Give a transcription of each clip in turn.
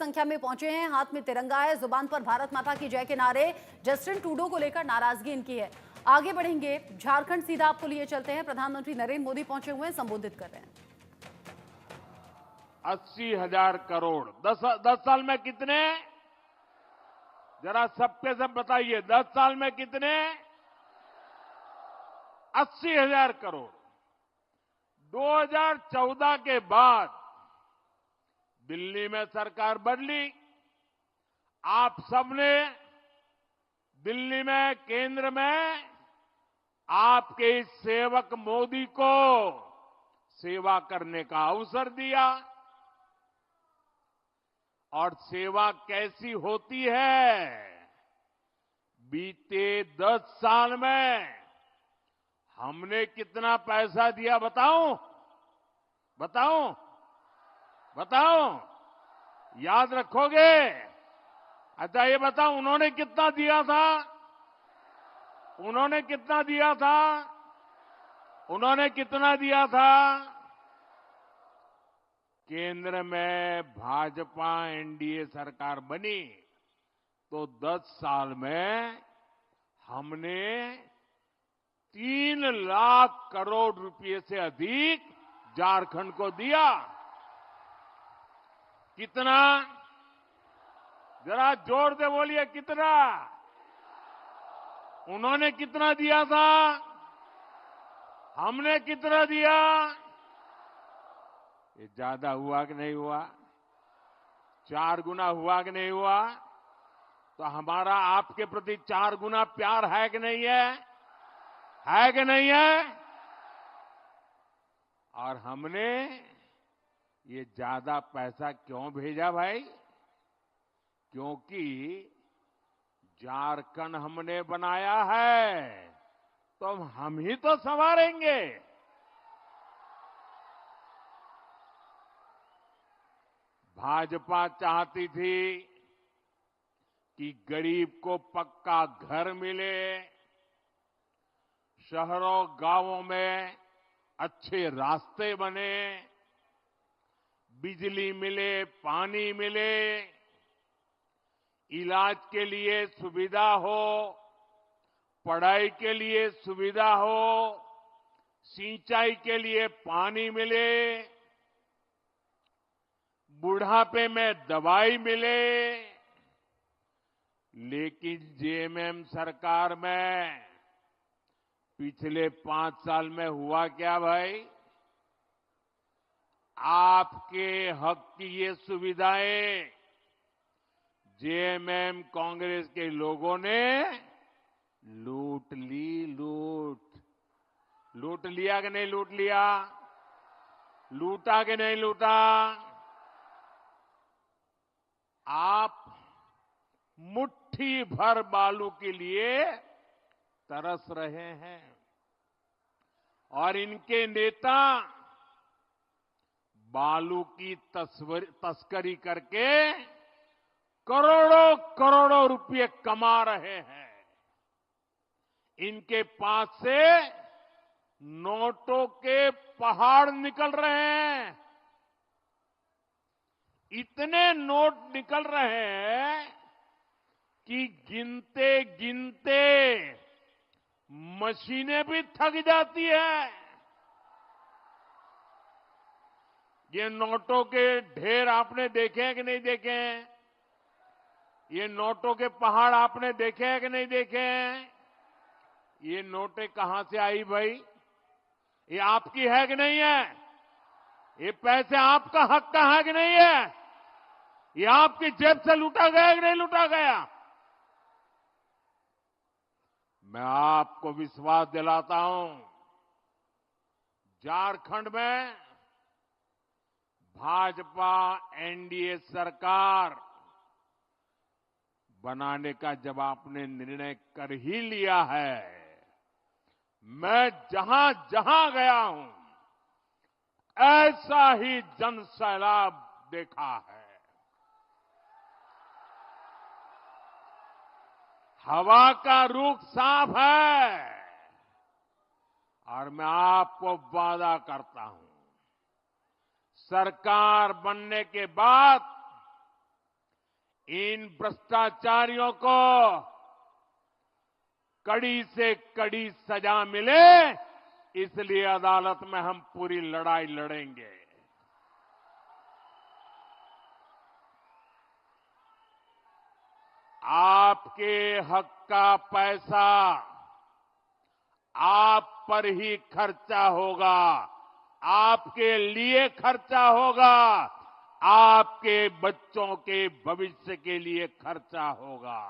संख्या में पहुंचे हैं, हाथ में तिरंगा है, जुबान पर भारत माता की जय के नारे। जस्टिन ट्रूडो को लेकर नाराजगी इनकी है। आगे बढ़ेंगे, झारखंड सीधा आपको लिए चलते हैं। प्रधानमंत्री नरेंद्र मोदी पहुंचे हुए हैं, संबोधित कर रहे हैं। 80,000 करोड़ 10 साल में कितने? जरा सबके सब बताइए, 10 साल में कितने? 80,000 करोड़। 2014 के बाद दिल्ली में सरकार बदली, आप सबने दिल्ली में, केंद्र में आपके इस सेवक मोदी को सेवा करने का अवसर दिया। और सेवा कैसी होती है? बीते 10 साल में हमने कितना पैसा दिया बताऊं? बताऊं? बताऊं? याद रखोगे? अच्छा ये बताओ, उन्होंने कितना दिया था? उन्होंने कितना दिया था? उन्होंने कितना दिया था? केंद्र में भाजपा एनडीए सरकार बनी तो 10 साल में हमने 3 लाख करोड़ रुपए से अधिक झारखंड को दिया। कितना? जरा जोर से बोलिए, कितना? उन्होंने कितना दिया था? हमने कितना दिया? ये ज्यादा हुआ कि नहीं हुआ? 4 गुना हुआ कि नहीं हुआ? तो हमारा आपके प्रति 4 गुना प्यार है कि नहीं है? है कि नहीं है? और हमने ये ज्यादा पैसा क्यों भेजा भाई? क्योंकि झारखंड हमने बनाया है, तो हम ही तो संवारेंगे। भाजपा चाहती थी कि गरीब को पक्का घर मिले, शहरों गांवों में अच्छे रास्ते बने, बिजली मिले, पानी मिले, इलाज के लिए सुविधा हो, पढ़ाई के लिए सुविधा हो, सिंचाई के लिए पानी मिले, बुढ़ापे में दवाई मिले। लेकिन जेएमएम सरकार में पिछले 5 साल में हुआ क्या भाई? आपके हक की ये सुविधाएं जेएमएम कांग्रेस के लोगों ने लूट ली। लूट लिया कि नहीं लूट लिया? लूटा कि नहीं लूटा? आप मुट्ठी भर बालू के लिए तरस रहे हैं और इनके नेता बालू की तस्करी करके करोड़ों करोड़ों रुपए कमा रहे हैं। इनके पास से नोटों के पहाड़ निकल रहे हैं। इतने नोट निकल रहे हैं कि गिनते गिनते मशीनें भी थक जाती है। ये नोटों के ढेर आपने देखे हैं कि नहीं देखे हैं? ये नोटों के पहाड़ आपने देखे हैं कि नहीं देखे हैं? ये नोटें कहां से आई भाई? ये आपकी है कि नहीं है? ये पैसे आपका हक का है कि नहीं है? ये आपकी जेब से लूटा गया कि नहीं लूटा गया? मैं आपको विश्वास दिलाता हूं, झारखंड में भाजपा एनडीए सरकार बनाने का जब आपने निर्णय कर ही लिया है, मैं जहां जहां गया हूं ऐसा ही जन सैलाब देखा है। हवा का रुख साफ है और मैं आपको वादा करता हूं, सरकार बनने के बाद इन भ्रष्टाचारियों को कड़ी से कड़ी सजा मिले, इसलिए अदालत में हम पूरी लड़ाई लड़ेंगे। आपके हक का पैसा आप पर ही खर्चा होगा, आपके लिए खर्चा होगा, आपके बच्चों के भविष्य के लिए खर्चा होगा।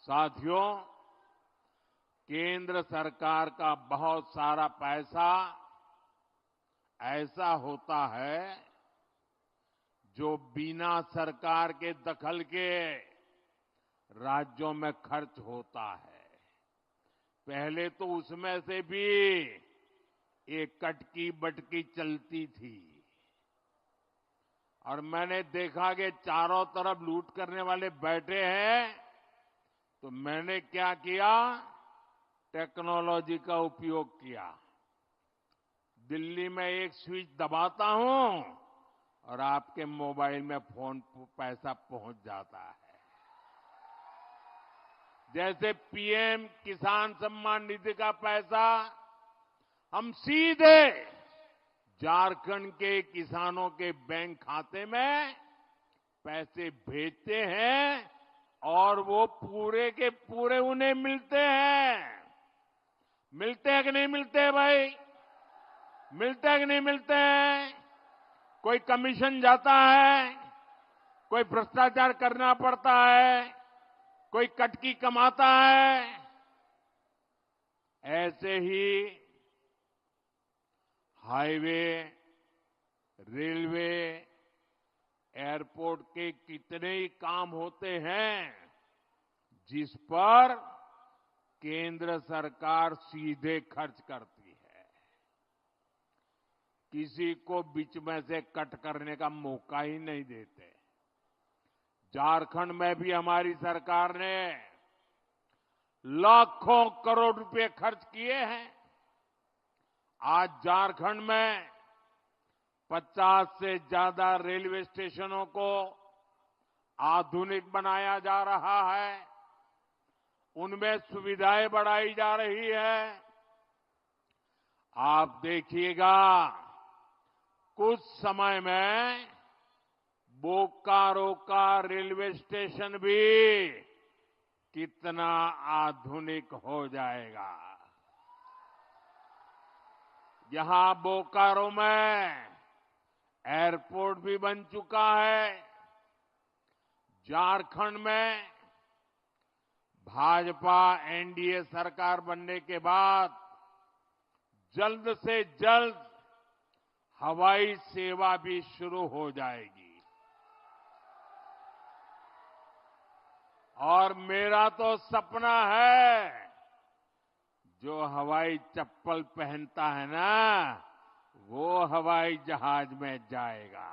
साथियों, केंद्र सरकार का बहुत सारा पैसा ऐसा होता है जो बिना सरकार के दखल के राज्यों में खर्च होता है। पहले तो उसमें से भी एक कटकी बटकी चलती थी और मैंने देखा कि चारों तरफ लूट करने वाले बैठे हैं, तो मैंने क्या किया, टेक्नोलॉजी का उपयोग किया। दिल्ली में एक स्विच दबाता हूं और आपके मोबाइल में फोन पैसा पहुंच जाता है। जैसे पीएम किसान सम्मान निधि का पैसा हम सीधे झारखंड के किसानों के बैंक खाते में पैसे भेजते हैं और वो पूरे के पूरे उन्हें मिलते हैं। मिलते हैं कि नहीं मिलते हैं भाई? मिलते हैं कि नहीं मिलते हैं? कोई कमीशन जाता है, कोई भ्रष्टाचार करना पड़ता है, कोई कटकी कमाता है। ऐसे ही हाईवे, रेलवे, एयरपोर्ट के कितने ही काम होते हैं जिस पर केंद्र सरकार सीधे खर्च करती है। किसी को बीच में से कट करने का मौका ही नहीं देते। झारखंड में भी हमारी सरकार ने लाखों करोड़ रुपए खर्च किए हैं। आज झारखंड में 50 से ज्यादा रेलवे स्टेशनों को आधुनिक बनाया जा रहा है, उनमें सुविधाएं बढ़ाई जा रही है। आप देखिएगा कुछ समय में बोकारो का रेलवे स्टेशन भी कितना आधुनिक हो जाएगा। यहां बोकारो में एयरपोर्ट भी बन चुका है। झारखंड में भाजपा एनडीए सरकार बनने के बाद जल्द से जल्द हवाई सेवा भी शुरू हो जाएगी। और मेरा तो सपना है, जो हवाई चप्पल पहनता है ना, वो हवाई जहाज में जाएगा।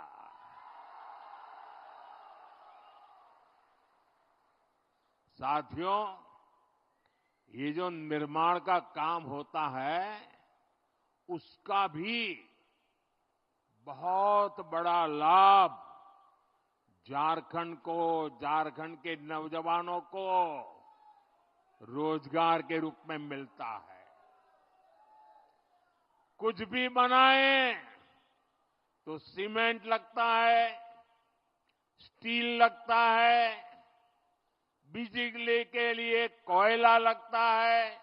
साथियों, ये जो निर्माण का काम होता है, उसका भी बहुत बड़ा लाभ झारखंड को, झारखंड के नौजवानों को रोजगार के रूप में मिलता है। कुछ भी बनाए तो सीमेंट लगता है, स्टील लगता है, बिजली के लिए कोयला लगता है।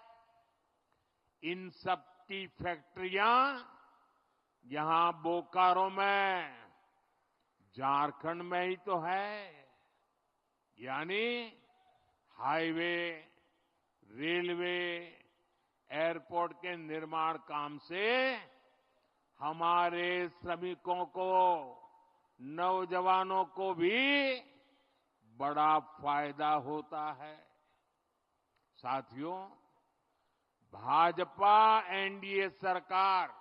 इन सब की फैक्ट्रियां यहां बोकारो में, झारखंड में ही तो है। यानी हाईवे, रेलवे, एयरपोर्ट के निर्माण काम से हमारे श्रमिकों को, नौजवानों को भी बड़ा फायदा होता है। साथियों, भाजपा एनडीए सरकार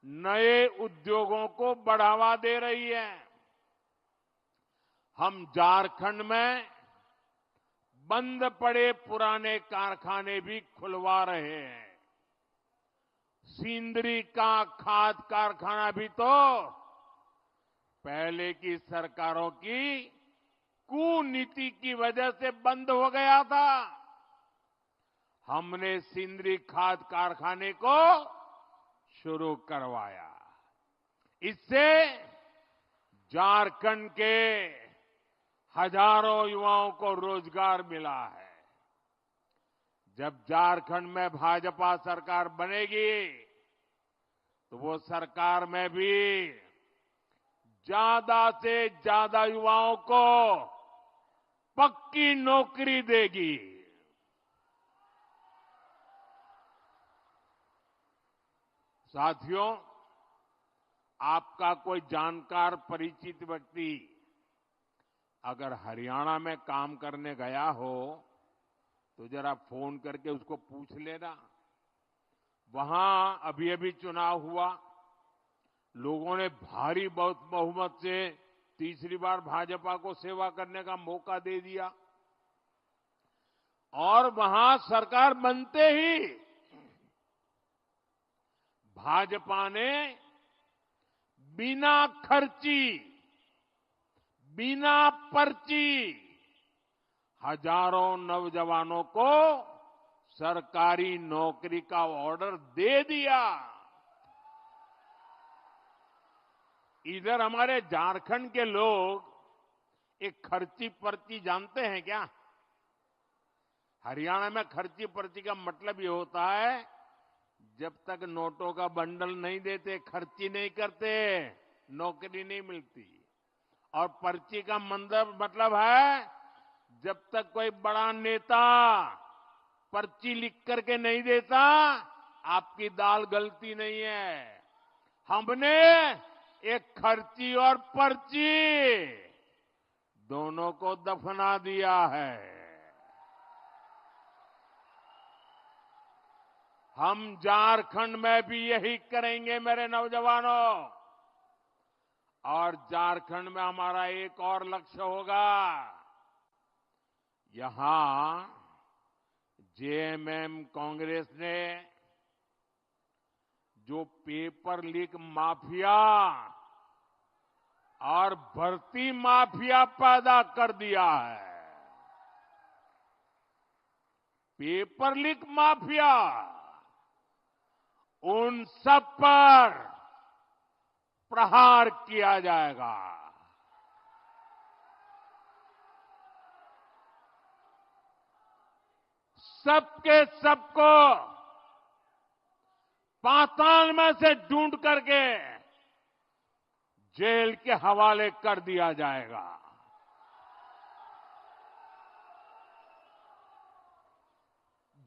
नए उद्योगों को बढ़ावा दे रही है। हम झारखंड में बंद पड़े पुराने कारखाने भी खुलवा रहे हैं। सिंदरी का खाद कारखाना भी तो पहले की सरकारों की कुनीति की वजह से बंद हो गया था। हमने सिंदरी खाद कारखाने को शुरू करवाया। इससे झारखंड के हजारों युवाओं को रोजगार मिला है। जब झारखंड में भाजपा सरकार बनेगी तो वो सरकार में भी ज्यादा से ज्यादा युवाओं को पक्की नौकरी देगी। साथियों, आपका कोई जानकार परिचित व्यक्ति अगर हरियाणा में काम करने गया हो तो जरा फोन करके उसको पूछ लेना। वहां अभी अभी चुनाव हुआ, लोगों ने भारी बहुत बहुमत से तीसरी बार भाजपा को सेवा करने का मौका दे दिया और वहां सरकार बनते ही भाजपा ने बिना खर्ची, बिना पर्ची हजारों नौजवानों को सरकारी नौकरी का ऑर्डर दे दिया। इधर हमारे झारखंड के लोग एक खर्ची पर्ची जानते हैं क्या? हरियाणा में खर्ची पर्ची का मतलब ये होता है, जब तक नोटों का बंडल नहीं देते, खर्ची नहीं करते, नौकरी नहीं मिलती। और पर्ची का मतलब है, जब तक कोई बड़ा नेता पर्ची लिख करके नहीं देता, आपकी दाल गलती नहीं है। हमने एक खर्ची और पर्ची दोनों को दफना दिया है। हम झारखंड में भी यही करेंगे मेरे नौजवानों। और झारखंड में हमारा एक और लक्ष्य होगा। यहां जेएमएम कांग्रेस ने जो पेपर लीक माफिया और भर्ती माफिया पैदा कर दिया है, पेपर लीक माफिया, उन सब पर प्रहार किया जाएगा। सबके सबको पाताल में से ढूंढ करके जेल के हवाले कर दिया जाएगा।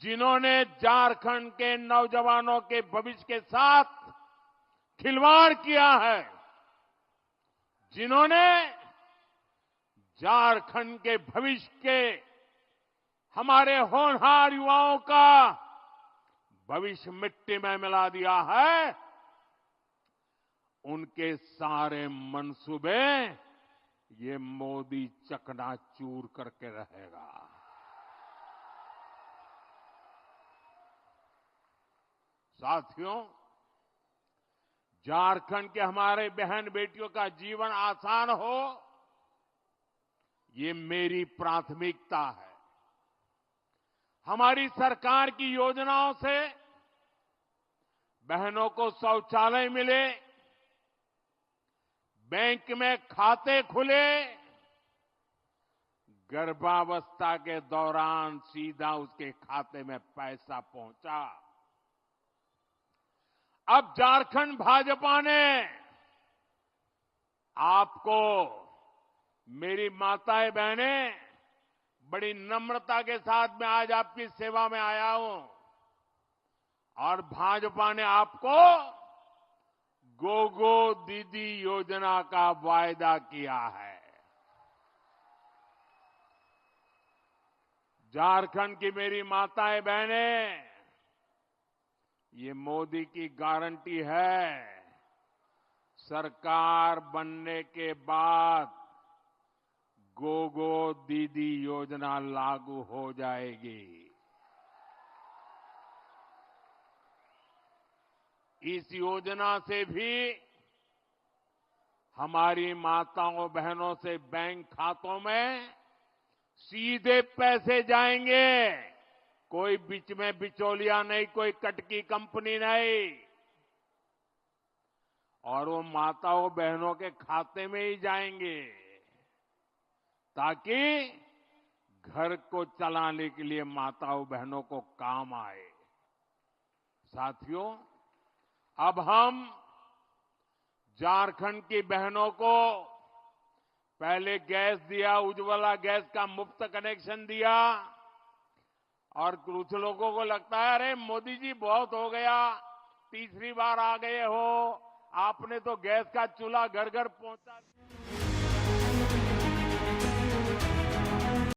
जिन्होंने झारखंड के नौजवानों के भविष्य के साथ खिलवाड़ किया है, जिन्होंने झारखंड के भविष्य के हमारे होनहार युवाओं का भविष्य मिट्टी में मिला दिया है, उनके सारे मंसूबे ये मोदी चकनाचूर करके रहेगा। साथियों, झारखंड के हमारे बहन बेटियों का जीवन आसान हो, ये मेरी प्राथमिकता है। हमारी सरकार की योजनाओं से बहनों को शौचालय मिले, बैंक में खाते खुले, गर्भावस्था के दौरान सीधा उसके खाते में पैसा पहुंचा। अब झारखंड भाजपा ने आपको, मेरी माताएं बहनें, बड़ी नम्रता के साथ मैं आज आपकी सेवा में आया हूं और भाजपा ने आपको गोगो दीदी योजना का वायदा किया है। झारखंड की मेरी माताएं बहनें, ये मोदी की गारंटी है, सरकार बनने के बाद गोगो दीदी योजना लागू हो जाएगी। इस योजना से भी हमारी माताओं बहनों से बैंक खातों में सीधे पैसे जाएंगे। कोई बीच में बिचौलिया नहीं, कोई कटकी कंपनी नहीं, और वो माताओं बहनों के खाते में ही जाएंगे, ताकि घर को चलाने के लिए माताओं बहनों को काम आए। साथियों, अब हम झारखंड की बहनों को पहले गैस दिया, उज्ज्वला गैस का मुफ्त कनेक्शन दिया, और कुछ लोगों को लगता है अरे मोदी जी बहुत हो गया, तीसरी बार आ गए हो, आपने तो गैस का चूल्हा घर घर पहुंचा दिया।